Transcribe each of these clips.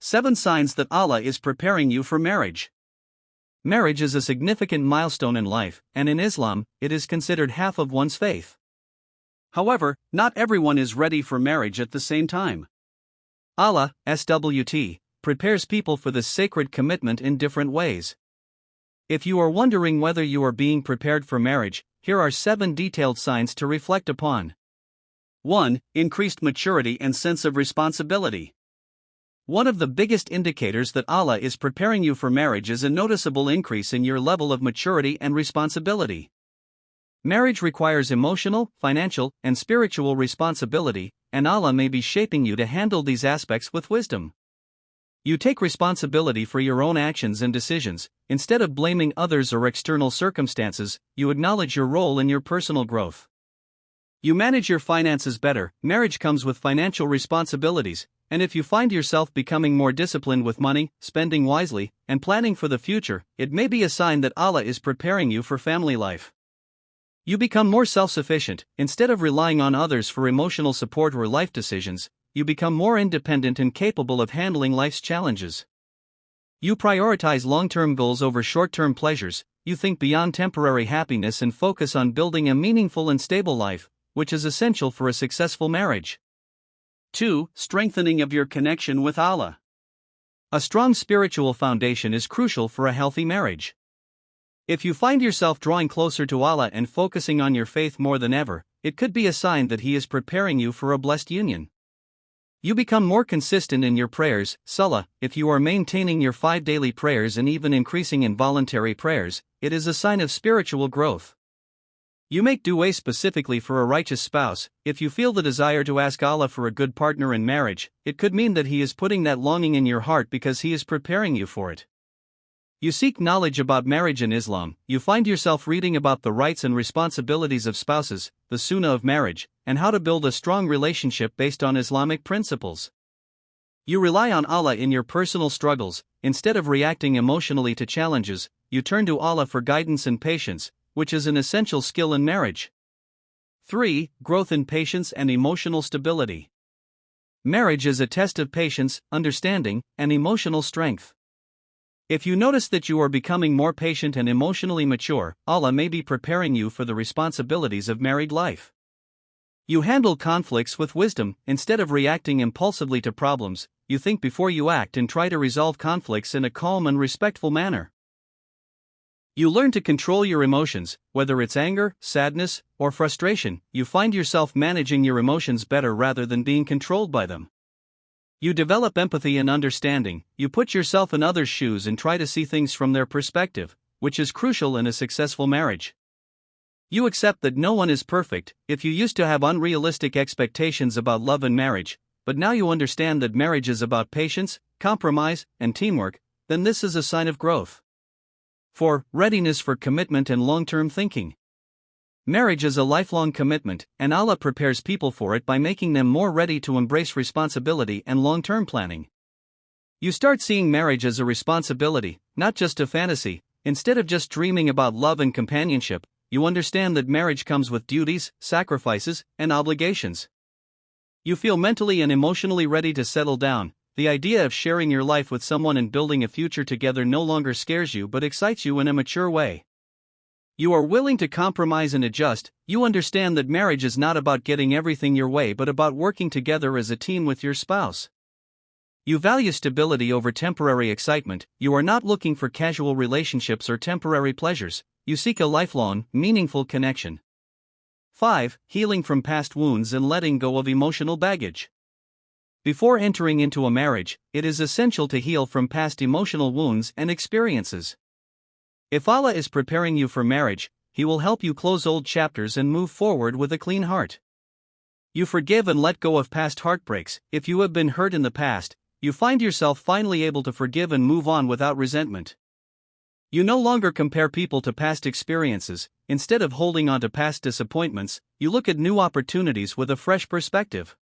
7 Signs that Allah is preparing you for marriage. Marriage is a significant milestone in life, and in Islam, it is considered half of one's faith. However, not everyone is ready for marriage at the same time. Allah, SWT, prepares people for this sacred commitment in different ways. If you are wondering whether you are being prepared for marriage, here are 7 detailed signs to reflect upon. 1. Increased maturity and sense of responsibility. One of the biggest indicators that Allah is preparing you for marriage is a noticeable increase in your level of maturity and responsibility. Marriage requires emotional, financial, and spiritual responsibility, and Allah may be shaping you to handle these aspects with wisdom. You take responsibility for your own actions and decisions. Instead of blaming others or external circumstances, you acknowledge your role in your personal growth. You manage your finances better. Marriage comes with financial responsibilities, and if you find yourself becoming more disciplined with money, spending wisely, and planning for the future, it may be a sign that Allah is preparing you for family life. You become more self-sufficient. Instead of relying on others for emotional support or life decisions, you become more independent and capable of handling life's challenges. You prioritize long-term goals over short-term pleasures. You think beyond temporary happiness and focus on building a meaningful and stable life, which is essential for a successful marriage. 2. Strengthening of your connection with Allah. A strong spiritual foundation is crucial for a healthy marriage. If you find yourself drawing closer to Allah and focusing on your faith more than ever, it could be a sign that He is preparing you for a blessed union. You become more consistent in your prayers, salah. If you are maintaining your 5 daily prayers and even increasing in voluntary prayers, it is a sign of spiritual growth. You make dua specifically for a righteous spouse. If you feel the desire to ask Allah for a good partner in marriage, it could mean that He is putting that longing in your heart because He is preparing you for it. You seek knowledge about marriage in Islam. You find yourself reading about the rights and responsibilities of spouses, the sunnah of marriage, and how to build a strong relationship based on Islamic principles. You rely on Allah in your personal struggles. Instead of reacting emotionally to challenges, you turn to Allah for guidance and patience, which is an essential skill in marriage. 3. Growth in patience and emotional stability. Marriage is a test of patience, understanding, and emotional strength. If you notice that you are becoming more patient and emotionally mature, Allah may be preparing you for the responsibilities of married life. You handle conflicts with wisdom. Instead of reacting impulsively to problems, you think before you act and try to resolve conflicts in a calm and respectful manner. You learn to control your emotions, whether it's anger, sadness, or frustration. You find yourself managing your emotions better rather than being controlled by them. You develop empathy and understanding. You put yourself in others' shoes and try to see things from their perspective, which is crucial in a successful marriage. You accept that no one is perfect. If you used to have unrealistic expectations about love and marriage, but now you understand that marriage is about patience, compromise, and teamwork, then this is a sign of growth. 4. Readiness for commitment and long-term thinking. Marriage is a lifelong commitment, and Allah prepares people for it by making them more ready to embrace responsibility and long-term planning. You start seeing marriage as a responsibility, not just a fantasy. Instead of just dreaming about love and companionship, you understand that marriage comes with duties, sacrifices, and obligations. You feel mentally and emotionally ready to settle down. The idea of sharing your life with someone and building a future together no longer scares you but excites you in a mature way. You are willing to compromise and adjust. You understand that marriage is not about getting everything your way but about working together as a team with your spouse. You value stability over temporary excitement. You are not looking for casual relationships or temporary pleasures. You seek a lifelong, meaningful connection. 5. Healing from past wounds and letting go of emotional baggage. Before entering into a marriage, it is essential to heal from past emotional wounds and experiences. If Allah is preparing you for marriage, He will help you close old chapters and move forward with a clean heart. You forgive and let go of past heartbreaks. If you have been hurt in the past, you find yourself finally able to forgive and move on without resentment. You no longer compare people to past experiences. Instead of holding on to past disappointments, you look at new opportunities with a fresh perspective.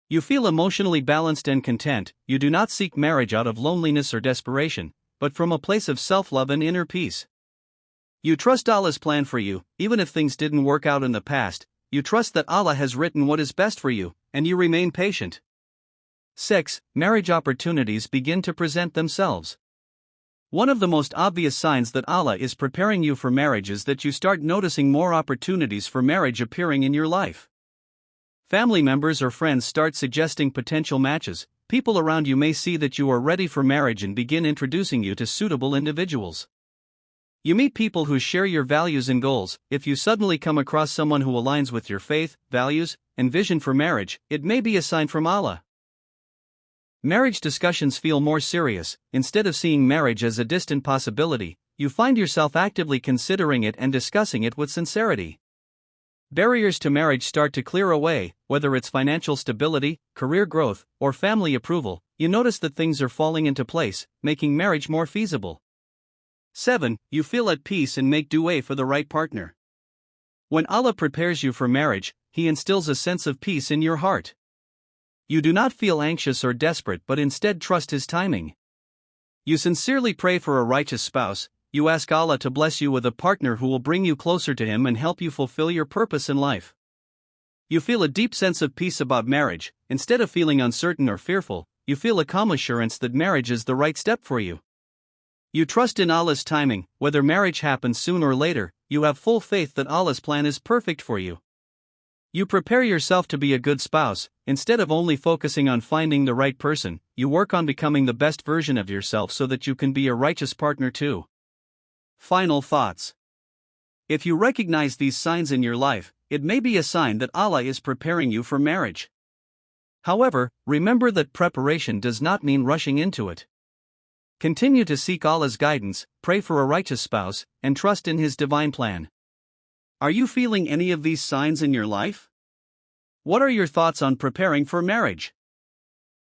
You feel emotionally balanced and content. You do not seek marriage out of loneliness or desperation, but from a place of self-love and inner peace. You trust Allah's plan for you. Even if things didn't work out in the past, you trust that Allah has written what is best for you, and you remain patient. 6. Marriage opportunities begin to present themselves. One of the most obvious signs that Allah is preparing you for marriage is that you start noticing more opportunities for marriage appearing in your life. Family members or friends start suggesting potential matches. People around you may see that you are ready for marriage and begin introducing you to suitable individuals. You meet people who share your values and goals. If you suddenly come across someone who aligns with your faith, values, and vision for marriage, it may be a sign from Allah. Marriage discussions feel more serious. Instead of seeing marriage as a distant possibility, you find yourself actively considering it and discussing it with sincerity. Barriers to marriage start to clear away, whether it's financial stability, career growth, or family approval. You notice that things are falling into place, making marriage more feasible. 7. You feel at peace and make dua for the right partner. When Allah prepares you for marriage, He instills a sense of peace in your heart. You do not feel anxious or desperate but instead trust His timing. You sincerely pray for a righteous spouse. You ask Allah to bless you with a partner who will bring you closer to Him and help you fulfill your purpose in life. You feel a deep sense of peace about marriage. Instead of feeling uncertain or fearful, you feel a calm assurance that marriage is the right step for you. You trust in Allah's timing. Whether marriage happens soon or later, you have full faith that Allah's plan is perfect for you. You prepare yourself to be a good spouse. Instead of only focusing on finding the right person, you work on becoming the best version of yourself so that you can be a righteous partner too. Final thoughts. If you recognize these signs in your life, it may be a sign that Allah is preparing you for marriage. However, remember that preparation does not mean rushing into it. Continue to seek Allah's guidance, pray for a righteous spouse, and trust in His divine plan. Are you feeling any of these signs in your life? What are your thoughts on preparing for marriage?